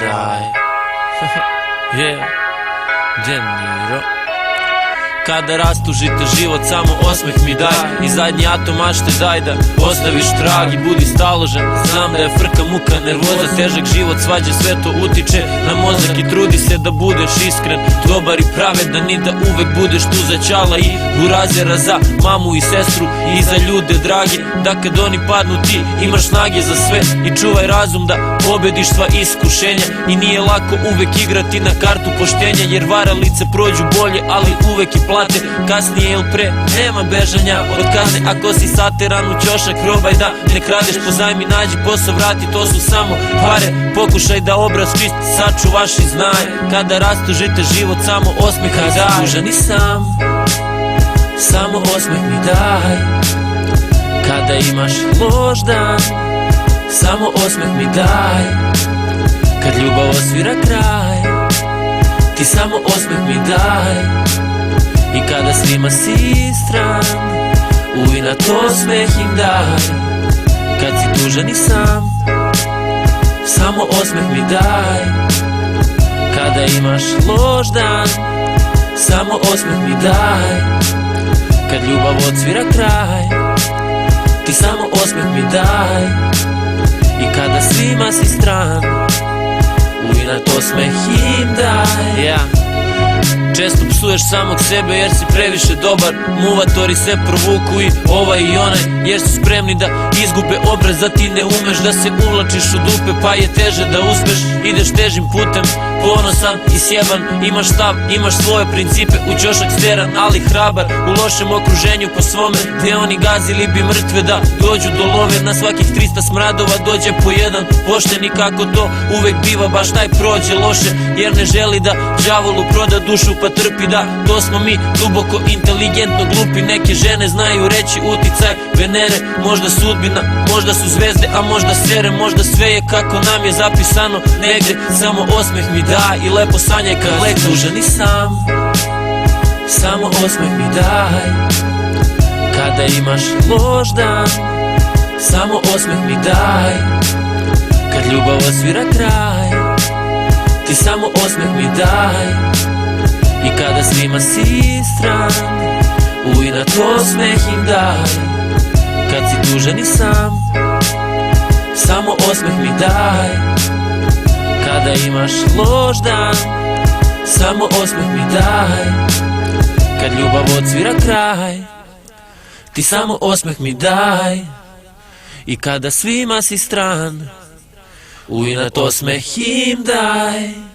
daj. Yeah, De Niro. Kada rastužite život, samo osmeh mi daj. I zadnji atom mašte daj da ostaviš trag i budi staložen. Znam da je frka, muka, nervoza, težak život, svađa, sve to utiče na mozak. I trudi se da budeš iskren, dobar i pravedan, i da uvek budeš tu za ćala i burazera, za mamu i sestru i za ljude dragi. Da kad oni padnu ti imaš snage za sve i čuvaj razum da pobediš sva iskušenja. I nije lako uvek igrati na kartu poštenja, jer varalice prođu bolje, ali uvek i plate kasnije ili pre, nema bežanja od kazne. Ako si sateran u ćošak, probaj da ne kradeš, pozajmi, nađi posao, vrati, to su samo pare. Pokušaj da obraz čist sačuvaš i znaj, kada rastužite život, samo osmeh mi daj. Tužan i sam, samo osmeh mi daj. Kada imaš loš dan, samo osmeh mi daj. Kad ljubav osvira kraj, ti samo osmeh mi daj. I kada svima si stran, ujnat osmeh im daj. Kad si tužan i sam, samo osmeh mi daj. Kada imaš loš dan, samo osmeh mi daj. Kad ljubav odsvira kraj, ti samo osmeh mi daj. I kada svima si stran, ujnat osmeh im daj. Često psuješ samog sebe jer si previše dobar, muvatori se provuku i ovaj i onaj, jer su spremni da izgube obraz, da ti ne umeš da se uvlačiš u dupe, pa je teže da uspeš, ideš težim putem, ponosan i sjeban, imaš stav, imaš svoje principe, u ćošak steran, ali hrabar, u lošem okruženju po svome, gde oni gazili bi mrtve da dođu do love. Na svakih 300 smradova dođe po jedan pošten, i kako to uvek biva, baš taj prođe loše, jer ne želi da đavolu proda dušu pa trpi. Da, to smo mi, duboko inteligentno glupi. Neke žene znaju reći uticaj Venere, možda sudbina, možda su zvezde, a možda sere, možda sve je kako nam je zapisano negde. Samo osmeh mi daj i lepo sanjaj kad lek. Tužan i sam, samo osmeh mi daj. Kada imaš loš dan, samo osmeh mi daj. Kad ljubav osvira kraj, ti samo osmeh mi daj. I kada svima si stran, ujnat osmeh im daj. Kad si tužan i sam, samo osmeh mi daj. Kada imaš loš dan, samo osmeh mi daj. Kad ljubav odsvira kraj, ti samo osmeh mi daj. I kada svima si stran, ujnat osmeh im daj.